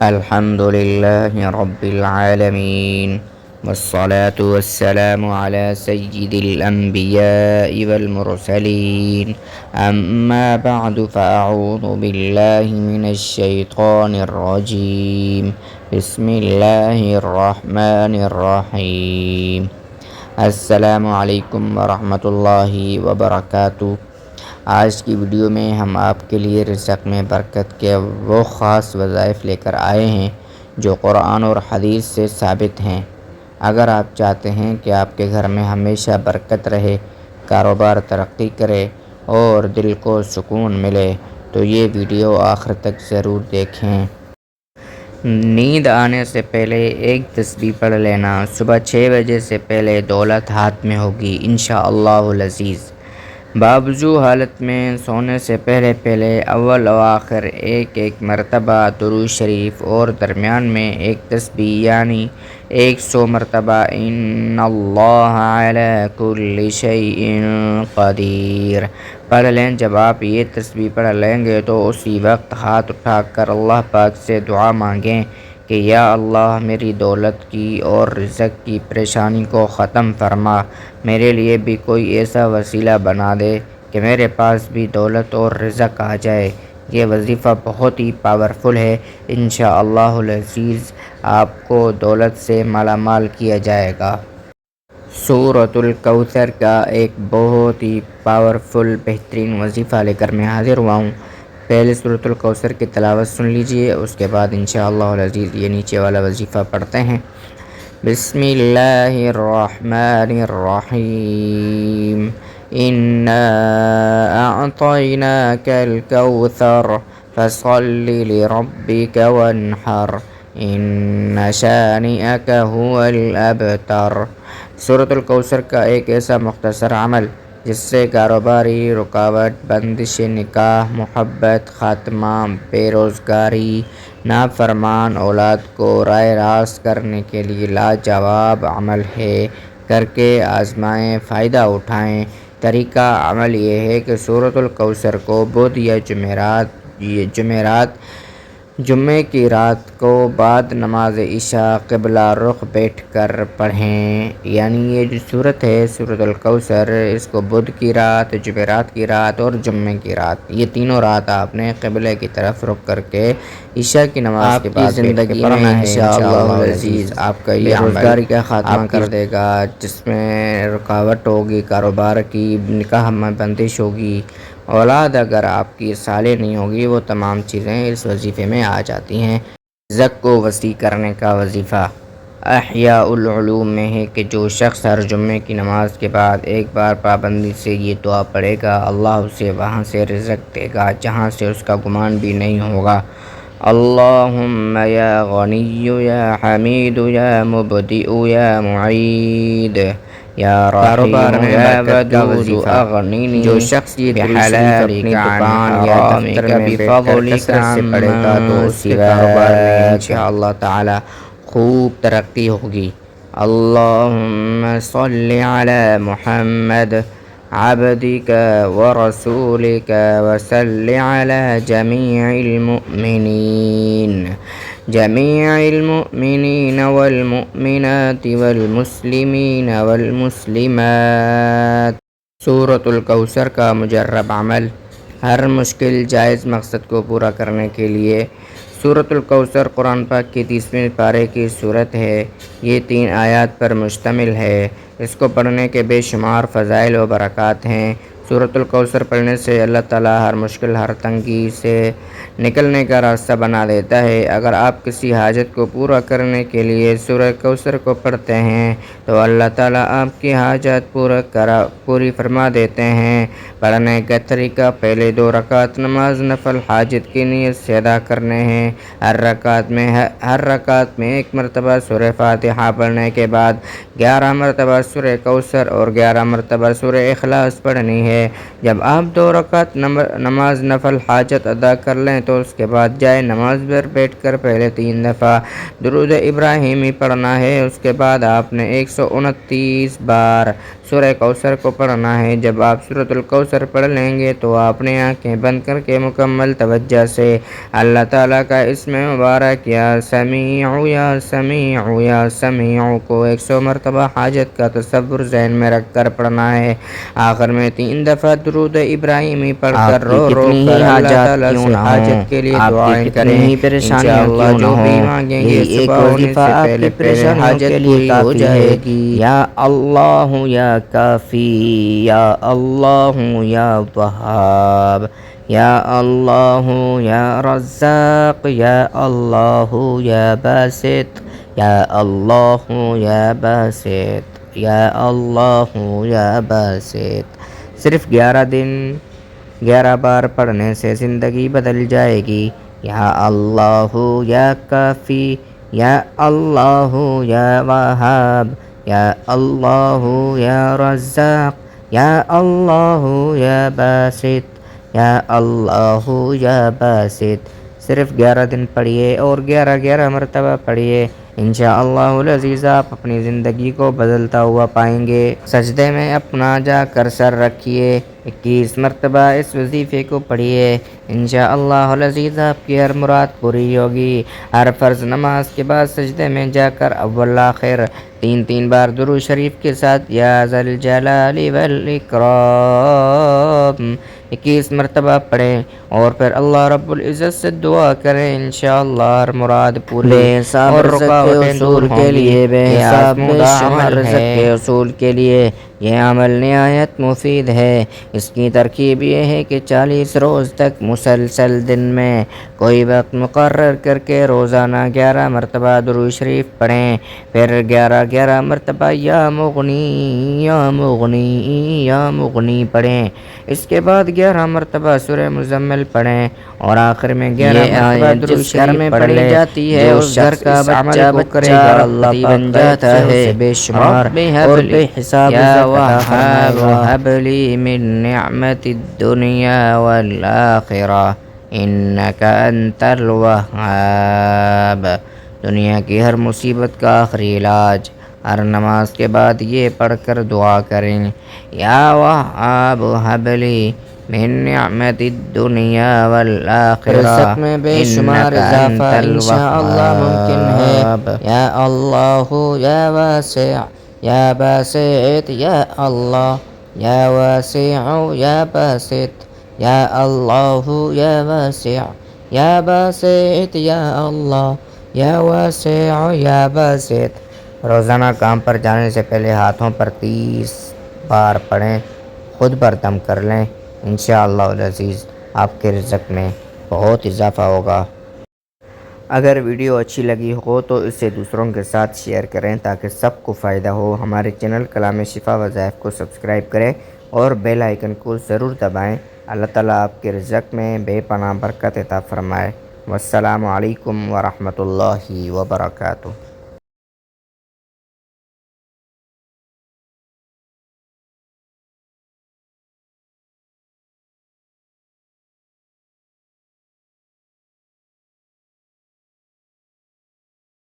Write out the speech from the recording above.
الحمد لله رب العالمين، والصلاة والسلام على سيد الأنبياء والمرسلين. أما بعد، فأعوذ بالله من الشيطان الرجيم. بسم الله الرحمن الرحيم. السلام علیکم ورحمۃ اللہ وبرکاتہ۔ آج کی ویڈیو میں ہم آپ کے لیے رزق میں برکت کے وہ خاص وظائف لے کر آئے ہیں جو قرآن اور حدیث سے ثابت ہیں۔ اگر آپ چاہتے ہیں کہ آپ کے گھر میں ہمیشہ برکت رہے، کاروبار ترقی کرے اور دل کو سکون ملے تو یہ ویڈیو آخر تک ضرور دیکھیں۔ نیند آنے سے پہلے ایک تسبیح پڑھ لینا۔ صبح 6 بجے سے پہلے دولت ہاتھ میں ہوگی انشاءاللہ العزیز۔ باوضو حالت میں سونے سے پہلے اول و آخر ایک مرتبہ درود شریف اور درمیان میں ایک تسبیح یعنی 100 مرتبہ ان اللہ علی کل شیء قدیر پڑھ لیں۔ جب آپ یہ تسبیح پڑھ لیں گے تو اسی وقت ہاتھ اٹھا کر اللہ پاک سے دعا مانگیں کہ یا اللہ میری دولت کی اور رزق کی پریشانی کو ختم فرما، میرے لیے بھی کوئی ایسا وسیلہ بنا دے کہ میرے پاس بھی دولت اور رزق آ جائے۔ یہ وظیفہ بہت ہی پاورفل ہے، انشاءاللہ العزیز آپ کو دولت سے مالا مال کیا جائے گا۔ سورۃ الکوثر کا ایک بہت ہی پاورفل بہترین وظیفہ لے کر میں حاضر ہوا ہوں۔ پہلے سورۃ الکوثر کی تلاوت سن لیجئے، اس کے بعد انشاءاللہ العزیز یہ نیچے والا وظیفہ پڑھتے ہیں۔ بسم اللہ الرحمن الرحیم انا اعطیناک الکوثر فصل لربک وانحر ان شانئک هو الابتر۔ سورۃ الکوثر کا ایک ایسا مختصر عمل جس سے کاروباری رکاوٹ، بندش نکاح، محبت، خاتمہ، بے روزگاری، نافرمان اولاد کو راہ راست کرنے کے لیے لاجواب عمل ہے، کر کے آزمائیں، فائدہ اٹھائیں۔ طریقہ عمل یہ ہے کہ سورۃ الکوثر کو بدھ یا جمعے کی رات کو بعد نماز عشاء قبلہ رخ بیٹھ کر پڑھیں۔ یعنی یہ جو سورت ہے سورۃ الکوثر، اس کو بدھ کی رات، جمعرات کی رات اور جمعے کی رات، یہ تینوں رات آپ نے قبلے کی طرف رخ کر کے عشاء کی نماز کے بعد زندگی میں انشاءاللہ العزیز آپ کا یہ روزگاری کا خاتمہ کر دے گا، جس میں رکاوٹ ہوگی کاروبار کی، نکاح میں بندش ہوگی، اولاد اگر آپ کی صالح نہیں ہوگی، وہ تمام چیزیں اس وظیفے میں آ جاتی ہیں۔ رزق کو وسیع کرنے کا وظیفہ احیاء العلوم میں ہے کہ جو شخص ہر جمعے کی نماز کے بعد ایک بار پابندی سے یہ دعا پڑھے گا، اللہ اسے وہاں سے رزق دے گا جہاں سے اس کا گمان بھی نہیں ہوگا۔ اللہم یا غنی یا حمید یا مبدئ یا معید یا رحیم یا ودود اغنینی۔ جو شخص یہ بحلال اپنی دکان یا دفتر میں بیٹھ کر کثرت سے پڑھے گا تو اس کے کاروبار میں انشاءاللہ تعالی خوب ترقی ہوگی۔ اللہم صلی علی محمد عبدک ورسولک وصلی علی جمیع المؤمنین والمؤمنات والمسلمین والمسلمات۔ سورۃ الکوثر کا مجرب عمل ہر مشکل جائز مقصد کو پورا کرنے کے لیے۔ سورۃ الکوثر قرآن پاک کی 30ویں پارے کی سورت ہے۔ یہ 3 آیات پر مشتمل ہے۔ اس کو پڑھنے کے بے شمار فضائل و برکات ہیں۔ سورۃ الکوثر پڑھنے سے اللہ تعالیٰ ہر مشکل، ہر تنگی سے نکلنے کا راستہ بنا دیتا ہے۔ اگر آپ کسی حاجت کو پورا کرنے کے لیے سورۃ کوثر کو پڑھتے ہیں تو اللہ تعالیٰ آپ کی حاجت پوری فرما دیتے ہیں۔ پڑھنے کا طریقہ: پہلے 2 رکعت نماز نفل حاجت کی نیت سے ادا کرنے ہیں۔ ہر رکعت میں 1 مرتبہ سورہ فاتحہ پڑھنے کے بعد 11 مرتبہ سورہ کوثر اور 11 مرتبہ سورہ اخلاص پڑھنی ہے۔ ہے۔ جب آپ 2 رکعت نماز نفل حاجت ادا کر لیں تو اس کے بعد جائے نماز پر بیٹھ کر پہلے 3 دفعہ درود ابراہیمی پڑھنا ہے۔ اس کے بعد آپ نے 129 بار سورہ کوثر کو پڑھنا ہے۔ جب آپ سورۃ الکوثر پڑھ لیں گے تو آپ نے آنکھیں بند کر کے مکمل توجہ سے اللہ تعالیٰ کا اسم مبارک یا سمیع یا سمیع یا سمیع کو 100 مرتبہ حاجت کا تصور ذہن میں رکھ کر پڑھنا ہے۔ آخر میں 3 دفعہ درود ابراہیمی پڑھ کر رو رو کر اللہ تعالیٰ سے حاجت کے لیے دعائیں کریں۔ انشاءاللہ جو بھی مانگیں گے صبح ہونے سے پہلے پہلے حاجت پوری ہو جائے گی۔ یا اللہ یا کافی، یا اللہ یا وہاب، یا اللہ یا رزاق، یا اللہ یا باسط، یا اللہ یا باسط، یا اللہ یا باسط۔ صرف 11 دن 11 بار پڑھنے سے زندگی بدل جائے گی۔ یا اللہ یا کافی، یا اللہ یا وہاب، یا اللہ یا رزاق، یا اللہ یا باسط، یا اللہ یا باسط۔ صرف 11 دن پڑھیے اور 11 مرتبہ پڑھیے، انشاءاللہ العزیز آپ اپنی زندگی کو بدلتا ہوا پائیں گے۔ سجدے میں اپنا جا کر سر رکھیے، 21 مرتبہ اس وظیفے کو پڑھیے، انشاءاللہ العزیز آپ کی ہر مراد پوری ہوگی۔ ہر فرض نماز کے بعد سجدے میں جا کر اول آخر 3 بار درود شریف کے ساتھ یا ذا الجلال والاکرام 21 مرتبہ پڑھیں اور پھر اللہ رب العزت سے دعا کریں، انشاءاللہ ہر مراد پوری اور رکاوٹیں دور کے لیے بے حساب رزق کے حصول کے لیے یہ عمل نہایت مفید ہے۔ اس کی ترکیب یہ ہے کہ 40 روز تک مسلسل دن میں کوئی وقت مقرر کر کے روزانہ 11 مرتبہ درود شریف پڑھیں، پھر 11 مرتبہ یا مغنی یا مغنی یا مغنی پڑھیں، اس کے بعد 11 مرتبہ سورہ مزمل پڑھیں اور آخر میں 11 مرتبہ درود شریف پڑھ لیں۔ جاتی ہے جو اس گھر شخص کا اس عمل بچہ کو کرے گا اللہ پاک بن جاتا ہے، بے شمار اور بے حساب یا رزق عطا وهاب فرمائے گا۔ هب لي من نعمة الدنيا والآخرة إنك أنت الوهاب۔ دنیا کی ہر مصیبت کا آخری علاج ہر نماز کے بعد یہ پڑھ کر دعا کریں، یا وهاب هب لي من نعمة الدنيا والآخرة رزق میں بے شمار إنك اضافہ أنت انشاءاللہ ممکن ہے۔ الوهاب۔ یا اللہ یا واسع یا باسط، یا اللہ یا واسع یا باسط، یا اللہ یا واسع یا باسط، یا اللہ یا واسع یا باسط۔ روزانہ کام پر جانے سے پہلے ہاتھوں پر 30 بار پڑھیں، خود پر دم کر لیں، انشاءاللہ العزیز آپ کے رزق میں بہت اضافہ ہوگا۔ اگر ویڈیو اچھی لگی ہو تو اسے دوسروں کے ساتھ شیئر کریں تاکہ سب کو فائدہ ہو۔ ہمارے چینل کلام شفا وظائف کو سبسکرائب کریں اور بیل آئیکن کو ضرور دبائیں۔ اللہ تعالیٰ آپ کے رزق میں بے پناہ برکت عطا فرمائے۔ والسلام علیکم ورحمۃ اللہ وبرکاتہ۔